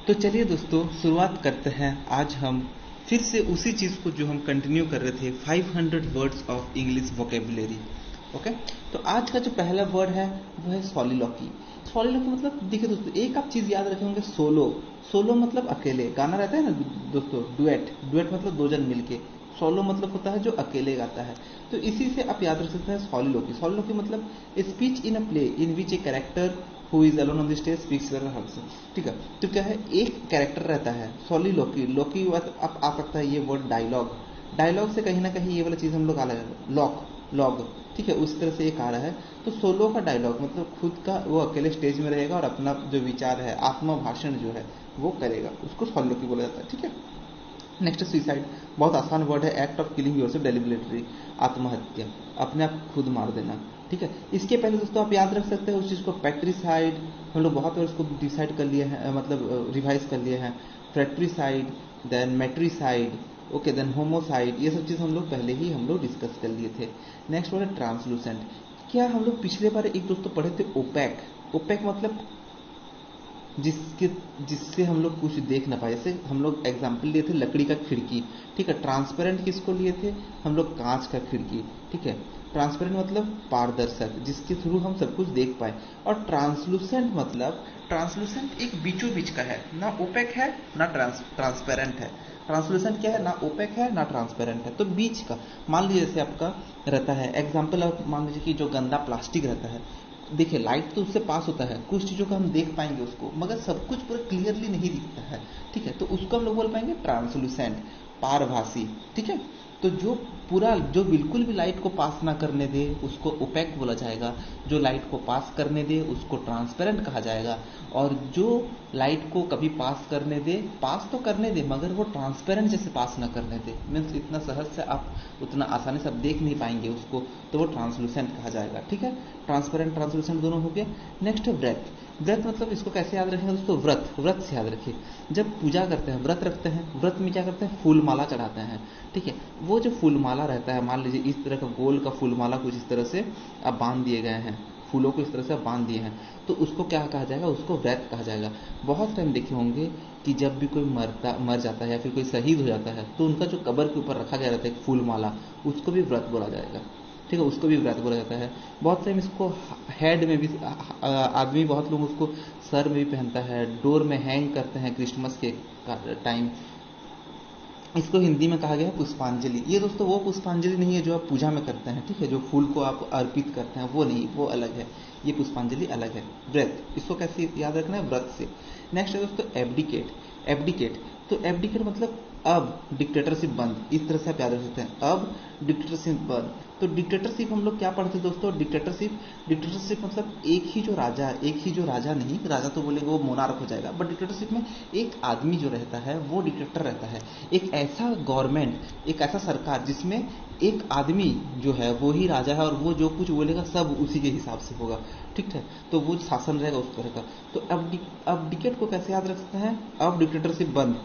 तो चलिए दोस्तों शुरुआत करते हैं। आज हम फिर से उसी चीज़ को जो हम कंटिन्यू कर रहे थे, 500 words of English vocabulary. Okay, तो आज का जो पहला वर्ड है वो है सॉलिलॉकी। सॉलिलॉकी मतलब देखिए दोस्तों, एक आप चीज़ याद रखे होंगे, सोलो। सोलो मतलब अकेले, गाना रहता है ना दोस्तों, डुएट। डुएट मतलब दो जन मिलके। सोलो मतलब होता है जो अकेले गाता है। तो इसी से आप याद रख सकते हैं सॉलिलॉकी। सॉलिलॉकी मतलब speech in a play in which a character who is alone on the stage speaks herself. ठीक है, तो क्या है, एक कैरेक्टर रहता है सॉलिलॉकी। लॉकी आप आ सकता है ये वर्ड डायलॉग। डायलॉग से कहीं ना कहीं ये वाला चीज़ हम लोग अलग, लॉक, लॉग। ठीक है, उस तरह से एक आ रहा है। तो सोलो का डायलॉग मतलब खुद का, वो अकेले स्टेज में रहेगा और अपना जो विचार है, आत्मा भाषण जो है वो करेगा, उसको सॉलिलॉकी बोला जाता है। ठीक है, नेक्स्ट सुसाइड। बहुत आसान वर्ड है, act of killing yourself deliberately, आत्महत्या, अपने आप खुद मार देना। ठीक है, इसके पहले दोस्तों आप याद रख सकते हैं उस चीज़ को, पैट्रिसाइड। हम लोग बहुत बार उसको डिसाइड कर लिए हैं, मतलब रिवाइज कर लिए हैं। पैट्रिसाइड, देन मेट्रिसाइड, ओके, देन होमोसाइड, ये सब चीज़ हम लोग पहले ही डिस्कस कर लिए थे। नेक्स्ट वर्ड है ट्रांसलूसेंट। क्या हम लोग पिछले बार एक दोस्तों पढ़े थे, ओपैक। ओपैक मतलब जिसके जिससे हम लोग कुछ देख ना पाए। जैसे हम लोग एग्जाम्पल लिए थे लकड़ी का खिड़की। ठीक है, ट्रांसपेरेंट किसको लिए थे हम लोग, कांच का खिड़की। ठीक है, ट्रांसपेरेंट मतलब पारदर्शक, जिसके थ्रू हम सब कुछ देख पाए। और ट्रांसलूसेंट मतलब, ट्रांसलूसेंट एक बीचों बीच का है, ना ओपेक है ना ट्रांसपेरेंट है। ट्रांसलूसेंट क्या है, ना ओपेक है ना ट्रांसपेरेंट है, तो बीच का। मान लीजिए जैसे आपका रहता है एग्जाम्पल, आप मान लीजिए कि जो गंदा प्लास्टिक रहता है, देखिए लाइट तो उससे पास होता है, कुछ चीज़ों को हम देख पाएंगे उसको, मगर सब कुछ पूरा क्लियरली नहीं दिखता है। ठीक है, तो उसको हम लोग बोल पाएंगे ट्रांसलूसेंट, पारभासी। ठीक है, तो जो पूरा, जो बिल्कुल भी लाइट को पास ना करने दे उसको ओपेक बोला जाएगा, जो लाइट को पास करने दे उसको ट्रांसपेरेंट कहा जाएगा, और जो लाइट को कभी पास करने दे, पास तो करने दे मगर वो ट्रांसपेरेंट जैसे पास ना करने दे, मीन्स इतना सहज से आप उतना आसानी से आप देख नहीं पाएंगे उसको, तो वो ट्रांसलूसेंट कहा जाएगा। ठीक है, ट्रांसपेरेंट ट्रांसलूसेंट दोनों हो गए। नेक्स्ट है ब्रेथ। व्रत मतलब इसको कैसे याद रखेंगे दोस्तों, व्रत, व्रत से याद रखिए। जब पूजा करते हैं, व्रत रखते हैं, व्रत में क्या करते हैं, फूल माला चढ़ाते हैं। ठीक है, वो जो फूल माला रहता है, मान लीजिए इस तरह का गोल का फूल माला कुछ इस तरह से अब बांध दिए गए हैं, फूलों को इस तरह से बांध दिए हैं, तो उसको क्या कहा जाएगा, उसको व्रत कहा जाएगा। बहुत टाइम देखे होंगे कि जब भी कोई मर जाता है या फिर कोई शहीद हो जाता है, तो उनका जो कब्र के ऊपर रखा गया रहता है फूल माला, उसको भी व्रत बोला जाएगा। ठीक है, उसको भी व्रत बोला जाता है। बहुत टाइम इसको हेड में भी, आदमी बहुत लोग उसको सर में भी पहनता है, डोर में हैंग करते हैं क्रिसमस के टाइम। इसको हिंदी में कहा गया है पुष्पांजलि। ये दोस्तों वो पुष्पांजलि नहीं है जो आप पूजा में करते हैं, ठीक है, जो फूल को आप अर्पित करते हैं, वो नहीं, वो अलग है। ये पुष्पांजलि अलग है। व्रत, इसको कैसे याद रखना है, व्रत से। नेक्स्ट है दोस्तों एब्डिकेट। एब्डिकेट, तो एब्डिकेट मतलब अब डिक्टेटरशिप बंद, इस तरह से आप याद रख सकते हैं, अब डिक्टेटरशिप बंद। तो डिक्टेटरशिप हम लोग क्या पढ़ते हैं दोस्तों, डिक्टेटरशिप, डिक्टेटरशिप मतलब एक ही जो राजा, एक ही जो राजा नहीं, राजा तो बोलेंगे वो मोनार्क हो जाएगा, बट डिक्टेटरशिप में एक आदमी जो रहता है वो डिक्टेटर रहता है। एक ऐसा गवर्नमेंट, एक ऐसा सरकार जिसमें एक आदमी जो है वो ही राजा है और वो जो कुछ बोलेगा सब उसी के हिसाब से होगा। ठीक है, तो वो शासन रहेगा उस तरह का। तो अब डिकेट को कैसे याद रख सकते हैं, अब डिक्टेटरशिप बंद,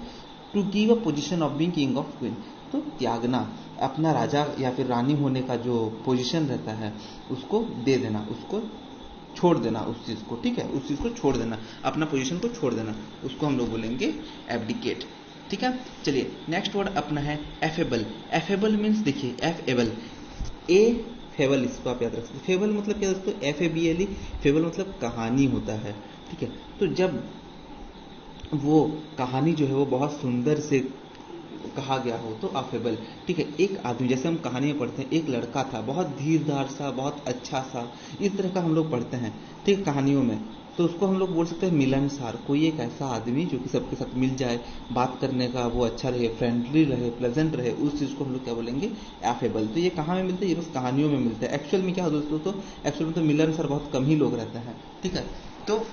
to give a position of being king of queen, तो त्यागना, अपना राजा या फिर रानी होने का जो पोजीशन रहता है उसको दे देना, उसको छोड़ देना उस चीज़ को। ठीक है, उस चीज़ को छोड़ देना, अपना पोजीशन को छोड़ देना, उसको हम लोग बोलेंगे एब्डिकेट। ठीक है, चलिए नेक्स्ट वर्ड अपना है एफेबल। एफेबल मीन्स देखिए, एफेबल, ए फेबल, इसको आप याद रख सकते। फेबल मतलब क्या दोस्तों, FABLE, फेबल मतलब कहानी होता है। ठीक है, तो जब वो कहानी जो है वो बहुत सुंदर से कहा गया हो तो अफेबल। ठीक है, एक आदमी, जैसे हम कहानी में पढ़ते हैं, एक लड़का था बहुत धीरधार सा, बहुत अच्छा सा, इस तरह का हम लोग पढ़ते हैं। ठीक है, कहानियों में, तो उसको हम लोग बोल सकते हैं मिलनसार। कोई एक ऐसा आदमी जो कि सबके साथ मिल जाए, बात करने का वो अच्छा रहे, फ्रेंडली रहे, प्लेजेंट रहे, उस चीज़ को हम लोग क्या बोलेंगे, एफेबल। तो ये कहाँ में मिलता है, ये बस कहानियों में मिलता है। एक्चुअल में क्या हो दोस्तों, तो एक्चुअल में तो मिलनसार बहुत कम ही लोग रहते हैं। ठीक है, तो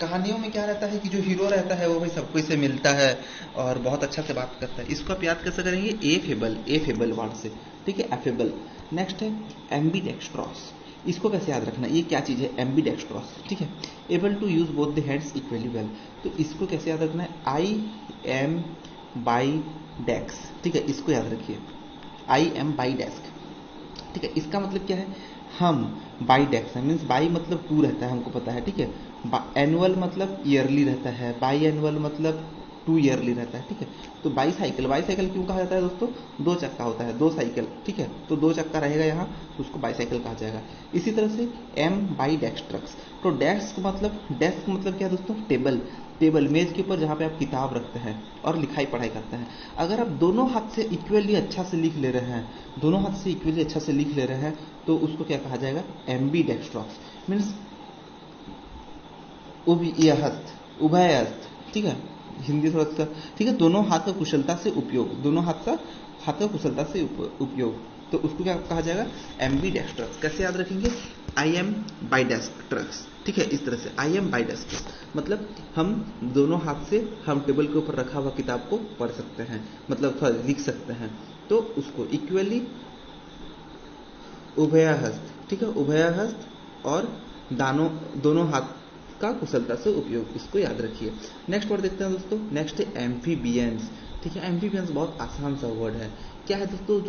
कहानियों में क्या रहता है कि जो हीरो रहता है वो भाई सबको से मिलता है और बहुत अच्छा से बात करता है। इसको आप याद कैसे करेंगे, ए फेबल, ए फेबल वर्ड से। ठीक है, एफेबल। नेक्स्ट है एम्बीडेक्स्ट्रॉस। इसको कैसे याद रखना, ये क्या चीज़ है, एम्बीडेक्स्ट्रॉस। ठीक है, able to use both the hands equally well, तो इसको कैसे याद रखना है, आई एम बाई डेस्क। ठीक है, इसको याद रखिए, आई एम बाई डेस्क। ठीक है, इसका मतलब क्या है, हम बाईडेक्स है, मीन्स बाई मतलब 2 रहता है, हमको पता है, ठीक है। एनुअल मतलब ईयरली रहता है, बाई एनुअल मतलब 2 ईयरली रहता है, ठीक है। तो बाईसाइकिल, बाईसाइकिल क्यों कहा जाता है दोस्तों? 2 चक्का होता है, 2 साइकिल, ठीक है, तो 2 चक्का रहेगा यहाँ, तो उसको बाईसाइकिल कहा जाएगा। इसी तरह से एम बाई डेक्सट्रक्स, तो डेस्क मतलब क्या है दोस्तों? टेबल, टेबल मेज के ऊपर जहाँ पे आप किताब रखते हैं और लिखाई पढ़ाई करते हैं। अगर आप दोनों हाथ से इक्वली अच्छा से लिख ले रहे हैं, दोनों हाथ से इक्वली अच्छा से लिख ले रहे हैं, तो उसको क्या कहा जाएगा? एम्बी डेक्सट्रॉक्स, मीन्स उभयहस्त, ठीक है, हिंदी थोड़ा सा, ठीक है, दोनों हाथ का कुशलता से उपयोग, दोनों हाथ का कुशलता से उपयोग, तो उसको क्या कहा जाएगा? एम्बी डेक्सट्रक्स। कैसे याद रखेंगे? आई एम बाई डेस्कट्रक्स, ठीक है, इस तरह से आई एम बाई डेस्कट्रक्स मतलब हम दोनों हाथ से हम टेबल के ऊपर रखा हुआ किताब को पढ़ सकते हैं, मतलब लिख सकते हैं, तो उसको इक्वली उभयहस्त, ठीक है, उभयहस्त और दोनों हाथ का कुशलता से उपयोग, इसको याद रखिए। नेक्स्ट वर्ड देखते हैं दोस्तों, नेक्स्ट है एम्फीबियंस, ठीक है। एम्फीबियंस बहुत आसान सा वर्ड है। क्या है दोस्तों?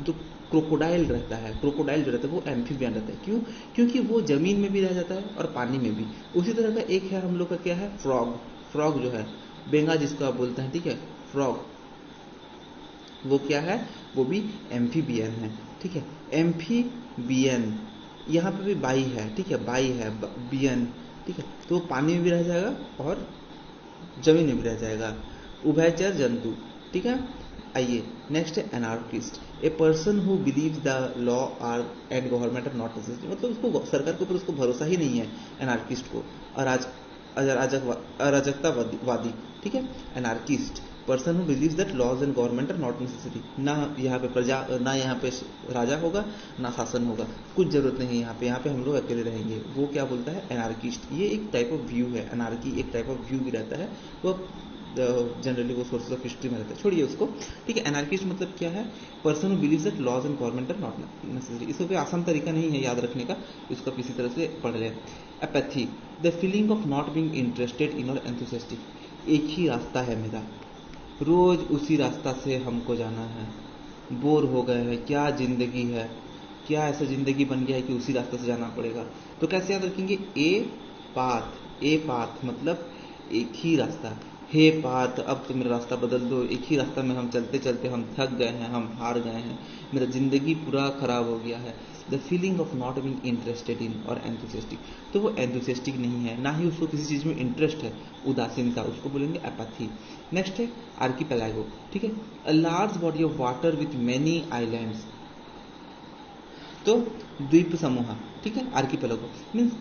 जो क्रोकोडाइल रहता है, क्रोकोडाइल जो रहता है वो एम्फीबियन रहता है। क्यों? क्योंकि वो जमीन में भी रह जाता है और पानी में भी। उसी तरह का एक है हम लोग का, क्या है? फ्रॉग, फ्रॉग जो है, बेंगा जिसको आप बोलते हैं, ठीक है, फ्रॉग, वो क्या है? वो भी एम्फीबियन है, ठीक है। एम्फीबियन, यहाँ पे भी बाई है, ठीक है, बाई है, बियन, ठीक है, तो पानी में भी रह जाएगा और जमीन में भी रह जाएगा। उभयचर जंतु, ठीक है। आइए नेक्स्ट है anarchist, a person who believe the law are and government are not necessary, मतलब उसको सरकार के ऊपर उसको भरोसा ही नहीं है, एनार्किस्ट को। अराजकतावादी, ठीक है, anarchist, person who believes that laws and government are not necessary, ना यहाँ पे प्रजा, ना यहाँ पे राजा होगा, ना शासन होगा, कुछ जरूरत नहीं है यहाँ पे हम लोग अकेले रहेंगे, वो क्या बोलता है? एनार्किस्ट। ये एक टाइप ऑफ व्यू है, एनार्की एक टाइप ऑफ व्यू भी रहता है, वो जनरली वो सोर्सेज ऑफ हिस्ट्री में रहता है, छोड़िए उसको, ठीक है। एनार्किस्ट मतलब क्या है? Person who believes that laws and government are not necessary. इसका कोई आसान तरीका नहीं है याद रखने का, इसको आप इसी तरह से पढ़ लें। Apathy, the feeling of not being interested in और एंथुसियास्टिक, एक ही रास्ता है मेरा, रोज उसी रास्ता से हमको जाना है, बोर हो गए हैं, क्या जिंदगी है, क्या ऐसा जिंदगी बन गया है कि उसी रास्ते से जाना पड़ेगा। तो कैसे याद रखेंगे? ए पाथ मतलब एक ही रास्ता, हे पाथ अब तो मेरा रास्ता बदल दो, एक ही रास्ता में हम चलते चलते हम थक गए हैं, हम हार गए हैं, मेरा जिंदगी पूरा खराब हो गया है। The feeling of not being interested in और एंथुसियास्टिक, तो वो एंथुसियास्टिक नहीं है, ना ही उसको किसी चीज में इंटरेस्ट है, उदासीनता, उसको बोलेंगे एपैथी। नेक्स्ट है आर्किपेलागो, ठीक है, a large body of water with many islands, तो द्वीप समूह, ठीक है, आर्किपेलागो मीन्स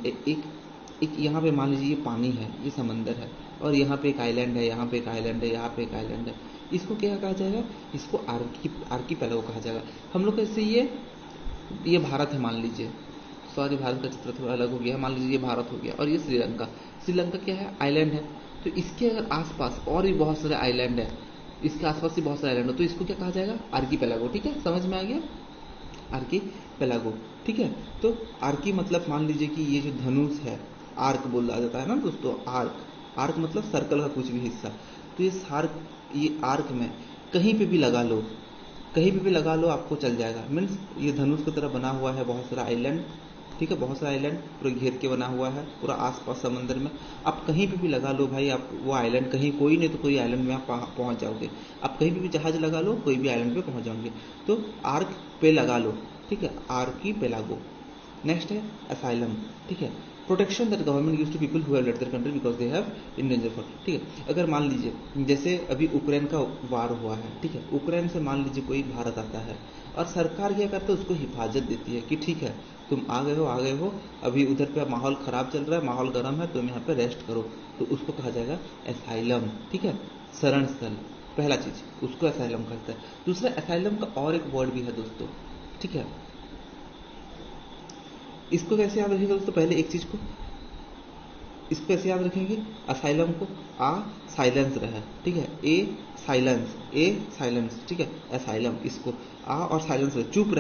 एक यहाँ पे मान लीजिए ये पानी है, ये समंदर है, और यहाँ पे एक आइलैंड है, यहाँ पे एक आइलैंड है, यहाँ पे एक आइलैंड है, इसको क्या कहा जाएगा? इसको आर्किपेलागो कहा जाएगा। हम लोग कैसे, ये भारत है मान लीजिए, सॉरी भारत का चित्र थोड़ा अलग हो गया, मान लीजिए ये भारत हो गया और ये श्रीलंका, श्रीलंका क्या है? आइलैंड है, तो इसके अगर आसपास और भी बहुत सारे आइलैंड है, इसके आसपास भी बहुत सारे आइलैंड है, तो इसको क्या कहा जाएगा? आर्किपेलागो, ठीक है, समझ में आ गया? आर्किपेलागो, ठीक है। तो आर्की मतलब मान लीजिए कि ये जो धनुष है, आर्क बोला जाता है ना दोस्तों, आर्क, आर्क मतलब सर्कल का कुछ भी हिस्सा, तो ये आर्क में कहीं पे भी लगा लो, कहीं पे भी लगा लो आपको चल जाएगा, मीन्स ये धनुष की तरह बना हुआ है, बहुत सारा आइलैंड, ठीक है, बहुत सारा आइलैंड पूरा घेर के बना हुआ है, पूरा आसपास समंदर में, आप कहीं पे भी लगा लो भाई, आप वो आइलैंड कहीं, कोई नहीं तो कोई आइलैंड में आप पहुंच जाओगे, आप कहीं पे भी जहाज लगा लो, कोई भी आइलैंड पे पहुंच जाओगे, तो आर्क पे लगा लो, ठीक है, आर्कीपेलागो। नेक्स्ट है असाइलम, ठीक है, protection that government gives to people who have left their country because they have in danger for, ठीक है। अगर मान लीजिए जैसे अभी यूक्रेन का वार हुआ है, ठीक है, यूक्रेन से मान लीजिए कोई भारत आता है और सरकार क्या करता है? उसको हिफाजत देती है कि ठीक है तुम आ गए हो, अभी उधर पे माहौल खराब चल रहा है, माहौल गर्म है, तुम यहाँ पे रेस्ट करो, तो उसको कहा जाएगा एसाइलम, ठीक है, शरण स्थल, पहला चीज उसको एसाइलम कहता है। दूसरा, एसाइलम का और एक वर्ड भी है दोस्तों, ठीक है, इसको कैसे याद रखिएगा दोस्तों? पहले एक चीज को, इसको कैसे याद रखेंगे? असाइलम को आ साइलेंस रहा है, ठीक है, ए साइलेंस, ए साइलेंस, ठीक है, असाइलम, इसको आ और साइलेंस रहे, चुप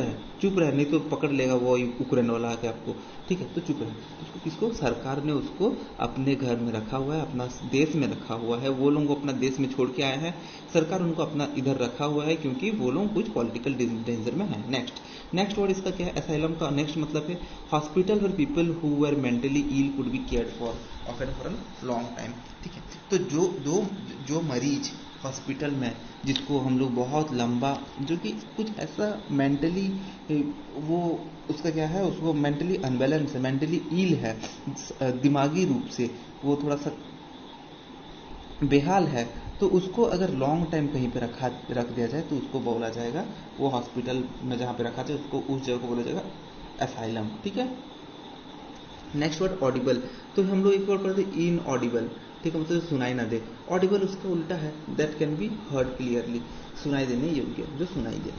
रहे नहीं तो पकड़ लेगा वो यूक्रेन वाला आके आपको, ठीक है, तो चुप रहे। उसको किसको, सरकार ने उसको अपने घर में रखा हुआ है, अपना देश में रखा हुआ है, वो लोग अपना देश में छोड़ के आए हैं, सरकार उनको अपना इधर रखा हुआ है क्योंकि वो लोग कुछ पॉलिटिकल डेंजर में है। नेक्स्ट वर्ड इसका क्या है, असाइलम का नेक्स्ट मतलब है hospital for people who were mentally ill could be cared for often for a long time, ठीक है। तो जो मरीज हॉस्पिटल में, जिसको हम लोग बहुत लंबा, जो कि कुछ ऐसा मेंटली वो उसका क्या है, उसको मेंटली अनबैलेंस है, मेंटली इल है, दिमागी रूप से वो थोड़ा सा बेहाल है, तो उसको अगर लॉन्ग टाइम कहीं पे रख दिया जाए तो उसको बोला जाएगा, वो हॉस्पिटल में जहाँ पे रखा जाए उसको, उस जगह को बोला जाएगा असाइलम, ठीक है। नेक्स्ट वर्ड ऑडिबल, तो हम लोग एक वर्ड पढ़ते हैं इन ऑडिबल, ठीक है, मतलब सुनाई ना दे। ऑडिबल उसका उल्टा है that can be heard clearly, सुनाई देने योग्य, जो सुनाई दे।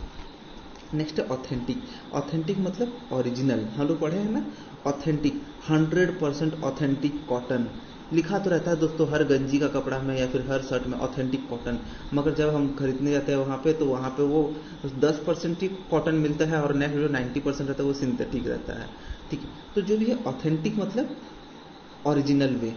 नेक्स्ट है ऑथेंटिक, ऑथेंटिक मतलब ओरिजिनल, हम लोग पढ़े हैं ना, ऑथेंटिक 100% ऑथेंटिक कॉटन, लिखा तो रहता है दोस्तों हर गंजी का कपड़ा में या फिर हर शर्ट में ऑथेंटिक कॉटन, मगर जब हम खरीदने जाते हैं वहाँ पे तो वहाँ पे वो 10% ही कॉटन मिलता है और नेक्स्ट जो 90% रहता है वो सिंथेटिक रहता है, ठीक है। तो जो भी है ऑथेंटिक मतलब ओरिजिनल वे,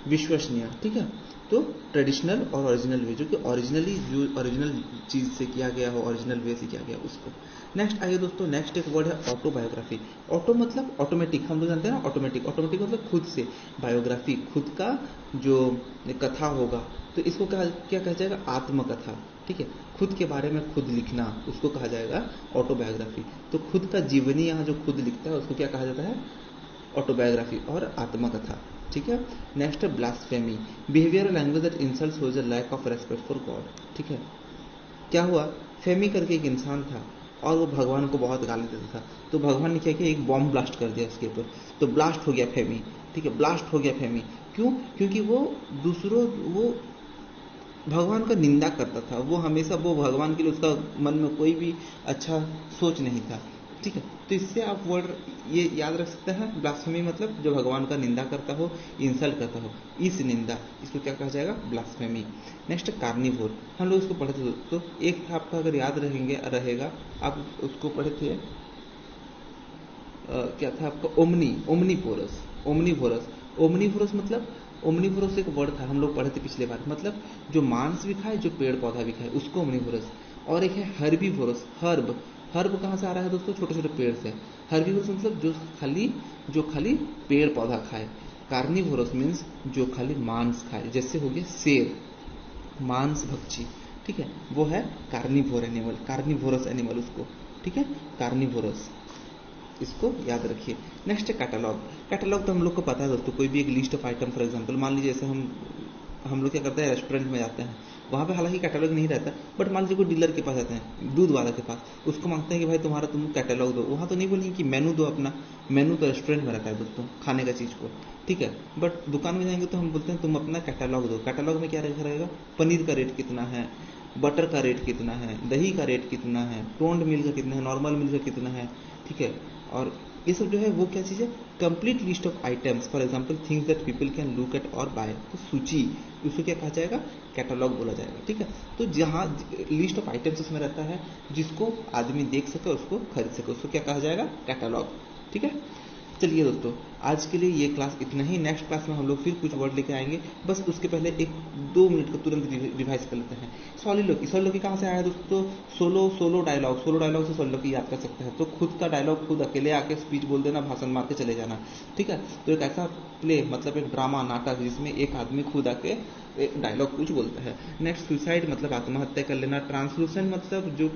विश्वसनीय, ठीक है। तो ट्रेडिशनल और ओरिजिनल वे, जो कि ओरिजिनली जो ओरिजिनल चीज से किया गया हो, ओरिजिनल वे से किया गया उसको। नेक्स्ट आइए दोस्तों, नेक्स्ट एक वर्ड है ऑटोबायोग्राफी। ऑटो मतलब ऑटोमेटिक, हम लोग जानते हैं ना ऑटोमेटिक, ऑटोमेटिक मतलब खुद से, बायोग्राफी खुद का जो कथा होगा, तो इसको क्या कहा जाएगा, आत्मकथा, ठीक है, खुद के बारे में खुद लिखना, उसको कहा जाएगा ऑटोबायोग्राफी। तो खुद का जीवनी यहाँ जो खुद लिखता है उसको क्या कहा जाता है, ऑटोबायोग्राफी और आत्मकथा, ठीक है। नेक्स्ट है blasphemy, behaviour language that insults whose a lack of respect for God, ठीक है। क्या हुआ, फेमी करके एक इंसान था और वो भगवान को बहुत गाली देता था, तो भगवान ने क्या किया, एक बॉम्ब ब्लास्ट कर दिया उसके ऊपर, तो ब्लास्ट हो गया फेमी, ठीक है, ब्लास्ट हो गया फेमी। क्यों, क्योंकि वो वो भगवान का निंदा करता था, वो हमेशा वो भगवान के लिए उसका मन में कोई भी अच्छा सोच नहीं था, ठीक है। तो इससे आप वर्ड ये याद रख सकते हैं, ब्लास्फेमी मतलब जो भगवान का निंदा करता हो, इंसल्ट करता हो, इस निंदा, इसको क्या कहा जाएगा, ब्लास्फेमी। नेक्स्ट कार्निवोर, हम लोग इसको पढ़े थे दोस्तों, एक था आपका अगर याद रहेगा, आप उसको पढ़े थे, क्या था आपका, ओमनीवोरस मतलब, ओमनीवोरस एक वर्ड था, हम लोग पढ़े थे पिछले बार, मतलब जो मांस भी खाए, जो पेड़ पौधा भी खाए, उसको ओमनीवोरस। और एक है हर्बीवोरस, हर्ब कहाँ से आ रहा है दोस्तों, छोटे छोटे पेड़ से, हर्बीवोरस मतलब जो खाली पेड़ पौधा खाए। कार्निवोरस मीन्स जो खाली मांस खाए, जैसे हो गया शेर, मांस भक्षी, ठीक है, वो है कार्निवोर एनिमल, कार्निवोरस एनिमल उसको, ठीक है, कार्निवोरस, इसको याद रखिए। नेक्स्ट है कैटलॉग, कैटलॉग तो हम लोग को पता है दोस्तों, कोई भी एक list of item, for example मान लीजिए जैसे हम लोग क्या करते हैं, रेस्टोरेंट में जाते हैं, वहाँ पे हालांकि कैटलॉग नहीं रहता, बट मान लीजिए कोई डीलर के पास जाते हैं, दूध वाला के पास, उसको मांगते हैं कि भाई तुम कैटलॉग दो, वहाँ तो नहीं बोलेंगे कि मेनू दो अपना, मेनू तो रेस्टोरेंट में रहता है दोस्तों खाने का चीज़ को, ठीक है, बट दुकान में जाएंगे तो हम बोलते हैं तुम अपना कैटलॉग दो। कैटलॉग में क्या रहेगा, पनीर का रेट कितना है, बटर का रेट कितना है, दही का रेट कितना है, टोन्ड मिल्क का कितना है, नॉर्मल मिल्क का कितना है, ठीक है। और ये सब जो है वो क्या चीज़ है, complete list of items, for example things that people can look at और बाय, तो सूची, उसको क्या कहा जाएगा, कैटलॉग बोला जाएगा, ठीक है। तो जहाँ लिस्ट ऑफ आइटम्स उसमें रहता है, जिसको आदमी देख सके, उसको खरीद सके, उसको क्या कहा जाएगा, कैटलॉग, ठीक है। चलिए दोस्तों, आज के लिए ये क्लास इतना ही, नेक्स्ट क्लास में हम लोग फिर कुछ वर्ड लेके आएंगे, बस उसके पहले 1-2 मिनट का तुरंत रिवाइज कर लेते हैं। सॉलिलोकी कहाँ से आया दोस्तों, सोलो डायलॉग से सॉलिलोकी याद कर सकते हैं, तो खुद का डायलॉग खुद अकेले आके स्पीच बोल देना, भाषण मार के चले जाना, ठीक है। तो एक ऐसा प्ले मतलब एक ड्रामा, नाटक, जिसमें एक आदमी खुद आके एक डायलॉग कुछ बोलता है। नेक्स्ट सुसाइड मतलब आत्महत्या कर लेना। ट्रांसलूसेंट मतलब जो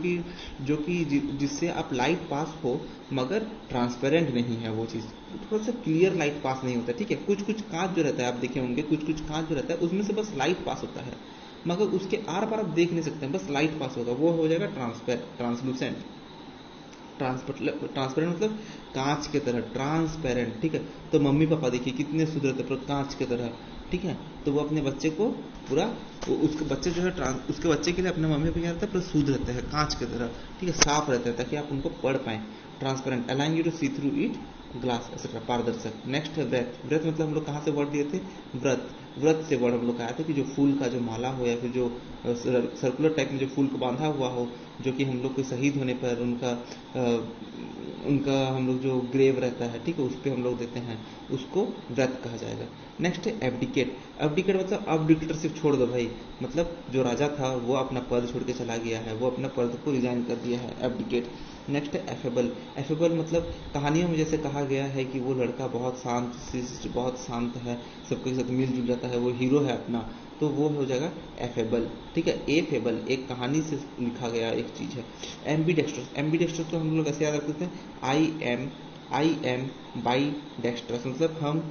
कि जिससे आप लाइट पास हो मगर ट्रांसपेरेंट नहीं है वो चीज़, थोड़ा सा क्लियर लाइट पास नहीं होता, ठीक है। कुछ कांच जो रहता है, आप देखे होंगे, कुछ कांच जो रहता है उसमें से बस लाइट पास होता है, मगर उसके आर पार आप देख नहीं सकते हैं, बस लाइट पास होगा, वो हो जाएगा ट्रांसलूसेंट। ट्रांसपेरेंट मतलब कांच के तरह, ट्रांसपेरेंट, ठीक है। तो मम्मी पापा देखिए कितने शुद्ध रहते हैं, कांच के तरह, ठीक है। तो वो अपने बच्चे को पूरा, उसके बच्चे जो है उसके बच्चे के लिए अपने मम्मी पापा क्या रहता है, पूरा शुद्ध रहते हैं, कांच की तरह, ठीक है, साफ रहते हैं, ताकि आप उनको पढ़ पाएं। Transparent, allowing you to see through it glass etcetera, पारदर्शक। नेक्स्ट है व्रत। व्रत मतलब हम लोग कहाँ से वर्ड दिए थे, व्रत। व्रत से वर्ड हम लोग आया था कि जो फूल का जो माला हो या फिर जो सर्कुलर टाइप में जो फूल को बांधा हुआ हो, जो कि हम लोग को शहीद होने पर उनका हम लोग जो ग्रेव रहता है, ठीक है, उस पर हम लोग देते हैं, उसको व्रत कहा जाएगा। नेक्स्ट है एब्डिकेट। एब्डिकेट मतलब अब डिक्टेटरशिप छोड़ दो भाई, मतलब जो राजा था वो अपना पद छोड़ के चला गया है, वो अपना पद को रिजाइन कर दिया है, एब्डिकेट। नेक्स्ट है एफेबल। एफेबल मतलब कहानियों में जैसे कहा गया है कि वो लड़का बहुत शांत शिष्ट, बहुत शांत है, सबके साथ मिलजुल जाता है, वो हीरो है अपना, तो वो हो जाएगा एफेबल, ठीक है। ए फेबल एक कहानी से लिखा गया एक चीज है। एम्बीडेक्स्ट्रस। एम्बीडेक्स्ट्रस तो हम लोग ऐसे याद रखते थे, आई एम बाई डेक्स्ट्रस, मतलब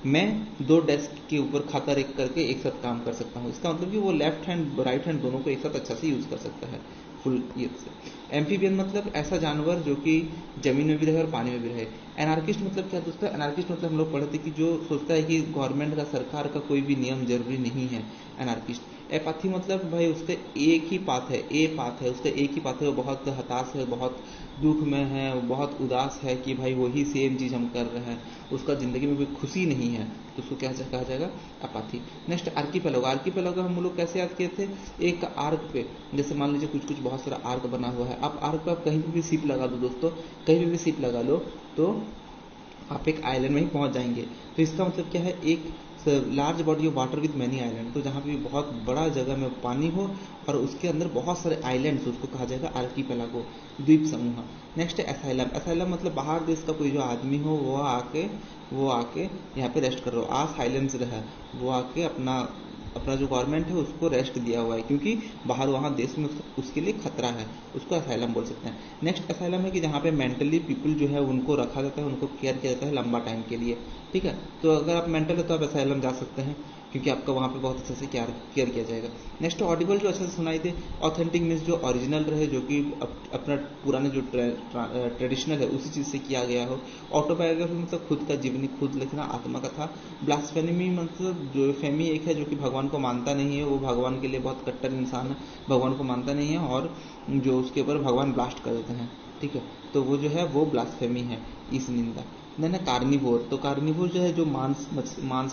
मैं दो डेस्क के ऊपर खाता रख करके एक साथ काम कर सकता हूँ। इसका मतलब कि वो लेफ्ट हैंड राइट हैंड दोनों को एक साथ अच्छा से यूज कर सकता है फुल ये से। एम्फीबियन मतलब ऐसा जानवर जो कि जमीन में भी रहे और पानी में भी रहे। एनार्किस्ट मतलब क्या दोस्तों, एनार्किस्ट मतलब हम लोग पढ़े थे कि जो सोचता है कि गवर्नमेंट का, सरकार का कोई भी नियम जरूरी नहीं है, एनार्किस्ट। एपाथी मतलब भाई उसका एक ही पाथ है, ए पाथ है, उसका एक ही पाथ है, वो बहुत हताश है, बहुत दुख में है, वो बहुत उदास है कि भाई वही सेम चीज हम कर रहे हैं, उसका जिंदगी में कोई खुशी नहीं है, तो उसको क्या कहा जाएगा, अपाथी। Next archipelago. आर्किपेलागो हम लोग कैसे याद किए थे, एक आर्क पे, जैसे मान लीजिए कुछ कुछ बहुत सारा आर्क बना हुआ है, आप आर्क पे आप कहीं भी शिप लगा दो दोस्तों, कहीं भी शिप लगा लो तो आप एक आइलैंड में ही पहुंच जाएंगे। तो इसका मतलब क्या है, एक large body of water with many island, तो जहाँ पे बहुत बड़ा जगह में पानी हो और उसके अंदर बहुत सारे आइलैंड्स, उसको कहा जाएगा आर्कीपेलागो, द्वीप समूह। नेक्स्ट है एसाइलम। एसाइलम मतलब बाहर देश का कोई जो आदमी हो वो आके यहाँ पे रेस्ट कर रहा हो, आसाइलम से रहा, वो आके अपना जो गवर्नमेंट है उसको रेस्ट दिया हुआ है, क्योंकि बाहर वहाँ देश में उसके लिए खतरा है, उसको असाइलम बोल सकते हैं। नेक्स्ट असाइलम है कि जहाँ पे मेंटली पीपल जो है उनको रखा जाता है, उनको केयर किया जाता है लंबा टाइम के लिए, ठीक है। तो अगर आप मेंटल है तो आप असाइलम जा सकते हैं, क्योंकि आपका वहाँ पे बहुत अच्छे से केयर किया जाएगा। नेक्स्ट ऑडिबल जो अच्छे से सुनाई दे। ऑथेंटिक मीन्स जो ओरिजिनल रहे, जो कि अपना पुराने जो ट्रेडिशनल है उसी चीज़ से किया गया हो। ऑटोबायोग्राफी मतलब खुद का जीवनी, खुद लिखना, आत्मकथा। ब्लास्फेमी मतलब जो फेमी एक है जो कि भगवान को मानता नहीं है, वो भगवान के लिए बहुत कट्टर इंसान है, भगवान को मानता नहीं है और जो उसके ऊपर भगवान ब्लास्ट कर देते हैं, ठीक है, तो वो जो है वो ब्लास्फेमी है, इस निंदा। देन है कार्निवोर। तो कार्निवोर जो है जो मांस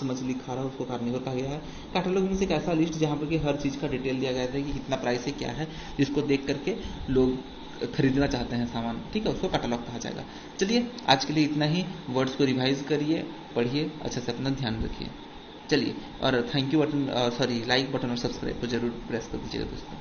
मछली खा रहा है उसको कार्निवोर कहा गया है। कैटलॉग में से एक ऐसा लिस्ट जहाँ पर कि हर चीज़ का डिटेल दिया गया था कि कितना प्राइस है, क्या है, जिसको देख करके लोग खरीदना चाहते हैं सामान, ठीक है, उसको कैटलॉग कहा जाएगा। चलिए आज के लिए इतना ही। वर्ड्स को रिवाइज करिए, पढ़िए, अच्छे से अपना ध्यान रखिए। चलिए, और thank you button, sorry like button और सब्सक्राइब को जरूर प्रेस कर दीजिएगा दोस्तों।